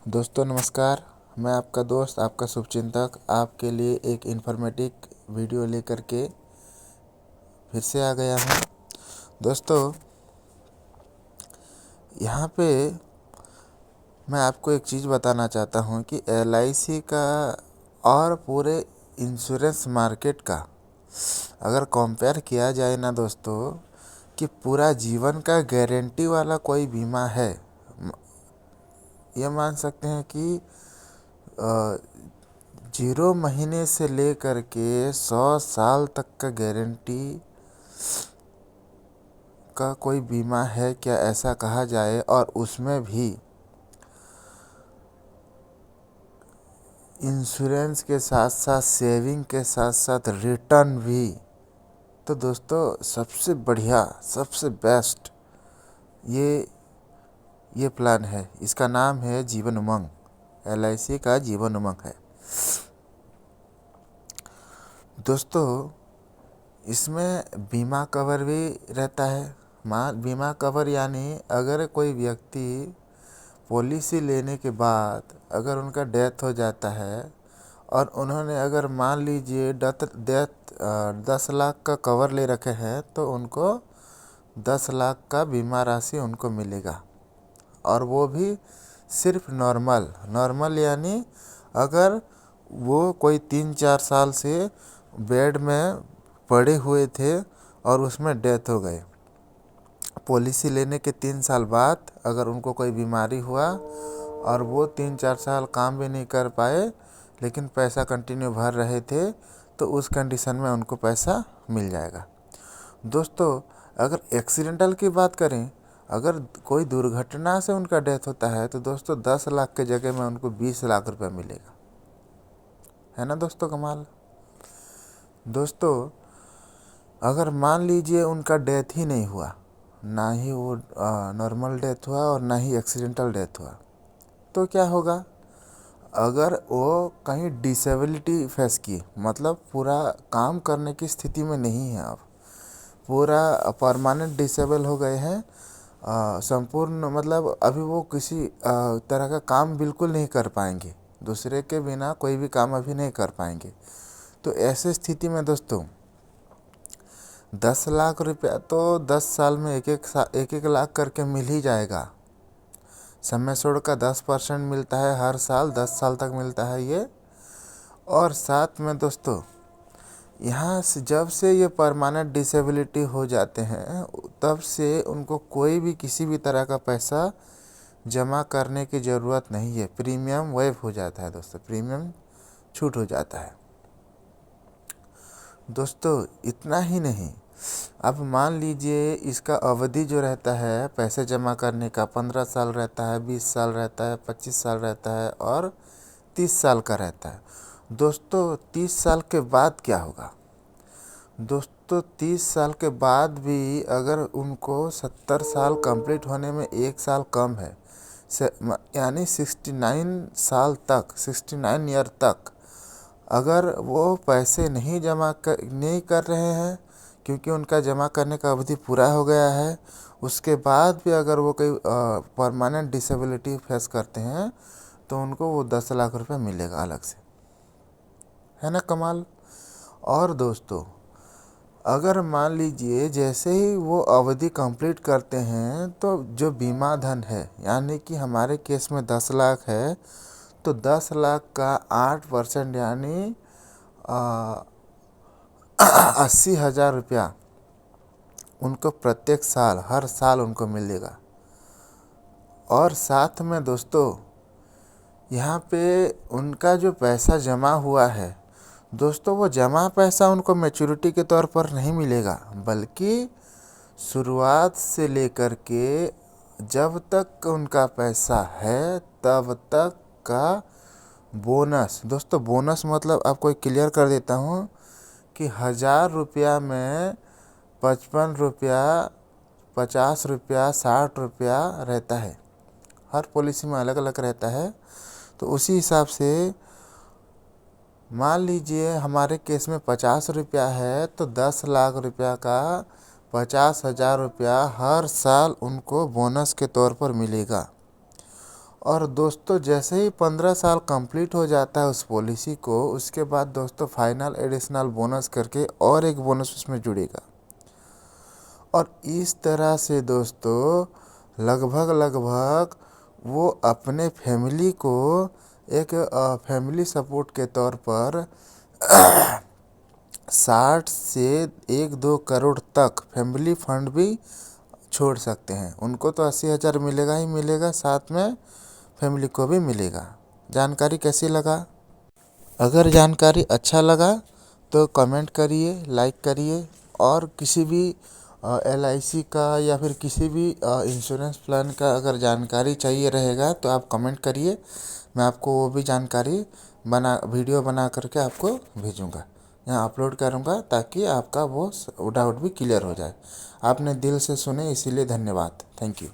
दोस्तों नमस्कार। मैं आपका दोस्त आपका शुभचिंतक आपके लिए एक इन्फॉर्मेटिव वीडियो लेकर के फिर से आ गया हूँ। दोस्तों यहाँ पे मैं आपको एक चीज़ बताना चाहता हूँ कि LIC का और पूरे इंश्योरेंस मार्केट का अगर कंपेयर किया जाए ना दोस्तों, कि पूरा जीवन का गारंटी वाला कोई बीमा है, ये मान सकते हैं कि 0 महीने से लेकर के 100 साल तक का गारंटी का कोई बीमा है क्या, ऐसा कहा जाए। और उसमें भी इंश्योरेंस के साथ साथ सेविंग के साथ साथ रिटर्न भी। तो दोस्तों सबसे बढ़िया सबसे बेस्ट ये प्लान है। इसका नाम है जीवन उमंग। LIC का जीवन उमंग है दोस्तों। इसमें बीमा कवर भी रहता है। बीमा कवर यानी अगर कोई व्यक्ति पॉलिसी लेने के बाद अगर उनका डेथ हो जाता है और उन्होंने अगर मान लीजिए डेथ 10 लाख का कवर ले रखे हैं, तो उनको 10 लाख का बीमा राशि उनको मिलेगा। और वो भी सिर्फ नॉर्मल यानी अगर वो कोई 3-4 साल से बेड में पड़े हुए थे और उसमें डेथ हो गए, पॉलिसी लेने के 3 साल बाद अगर उनको कोई बीमारी हुआ और वो 3-4 साल काम भी नहीं कर पाए लेकिन पैसा कंटिन्यू भर रहे थे, तो उस कंडीशन में उनको पैसा मिल जाएगा। दोस्तों अगर एक्सीडेंटल की बात करें, अगर कोई दुर्घटना से उनका डेथ होता है, तो दोस्तों 10 लाख के जगह में उनको 20 लाख रुपए मिलेगा। है ना दोस्तों कमाल। दोस्तों अगर मान लीजिए उनका डेथ ही नहीं हुआ, ना ही वो नॉर्मल डेथ हुआ और ना ही एक्सीडेंटल डेथ हुआ, तो क्या होगा। अगर वो कहीं डिसेबिलिटी फेस की, मतलब पूरा काम करने की स्थिति में नहीं है, अब पूरा परमानेंट डिसेबल हो गए हैं, संपूर्ण मतलब अभी वो किसी तरह का काम बिल्कुल नहीं कर पाएंगे, दूसरे के बिना कोई भी काम अभी नहीं कर पाएंगे। तो ऐसे स्थिति में दोस्तों 10 लाख रुपया तो 10 साल में एक लाख करके मिल ही जाएगा। समय छोड़ का 10% मिलता है हर साल, 10 साल तक मिलता है ये। और साथ में दोस्तों यहाँ से जब से ये परमानेंट डिसेबिलिटी हो जाते हैं, तब से उनको कोई भी किसी भी तरह का पैसा जमा करने की ज़रूरत नहीं है। प्रीमियम वेव हो जाता है दोस्तों, प्रीमियम छूट हो जाता है दोस्तों। इतना ही नहीं, अब मान लीजिए इसका अवधि जो रहता है पैसे जमा करने का 15 साल रहता है, 20 साल रहता है, 25 साल रहता है और 30 साल का रहता है। दोस्तों 30 साल के बाद क्या होगा। दोस्तों 30 साल के बाद भी अगर उनको 70 साल कंप्लीट होने में 1 साल कम है, यानी 69 ईयर तक अगर वो पैसे नहीं कर रहे हैं, क्योंकि उनका जमा करने का अवधि पूरा हो गया है, उसके बाद भी अगर वो कोई परमानेंट डिसेबिलिटी फेस करते हैं, तो उनको वो 10 लाख रुपए मिलेगा अलग से। है ना कमाल। और दोस्तों अगर मान लीजिए जैसे ही वो अवधि कंप्लीट करते हैं, तो जो बीमा धन है, यानी कि हमारे केस में 10 लाख है, तो 10 लाख का 8% यानी 80,000 रुपया उनको प्रत्येक साल हर साल उनको मिलेगा। और साथ में दोस्तों यहाँ पे उनका जो पैसा जमा हुआ है, दोस्तों वो जमा पैसा उनको मैच्योरिटी के तौर पर नहीं मिलेगा, बल्कि शुरुआत से लेकर के जब तक उनका पैसा है तब तक का बोनस। दोस्तों बोनस मतलब आपको क्लियर कर देता हूँ कि 1,000 रुपया में 55 रुपया, 50 रुपया, 60 रुपया रहता है। हर पॉलिसी में अलग अलग रहता है। तो उसी हिसाब से मान लीजिए हमारे केस में 50 रुपया है, तो 10 लाख रुपया का 50,000 रुपया हर साल उनको बोनस के तौर पर मिलेगा। और दोस्तों जैसे ही 15 साल कंप्लीट हो जाता है उस पॉलिसी को, उसके बाद दोस्तों फाइनल एडिशनल बोनस करके और एक बोनस उसमें जुड़ेगा। और इस तरह से दोस्तों लगभग वो अपने फैमिली को एक फैमिली सपोर्ट के तौर पर 60 से 1-2 करोड़ तक फैमिली फंड भी छोड़ सकते हैं। उनको तो 80,000 मिलेगा ही मिलेगा, साथ में फैमिली को भी मिलेगा। जानकारी कैसी लगा? अगर जानकारी अच्छा लगा तो कमेंट करिए, लाइक करिए, और किसी भी LIC का या फिर किसी भी इंश्योरेंस प्लान का अगर जानकारी चाहिए रहेगा तो आप कमेंट करिए। मैं आपको वो भी जानकारी वीडियो बना करके आपको भेजूँगा, यहाँ अपलोड करूँगा, ताकि आपका वो डाउट भी क्लियर हो जाए। आपने दिल से सुने इसीलिए धन्यवाद। Thank you.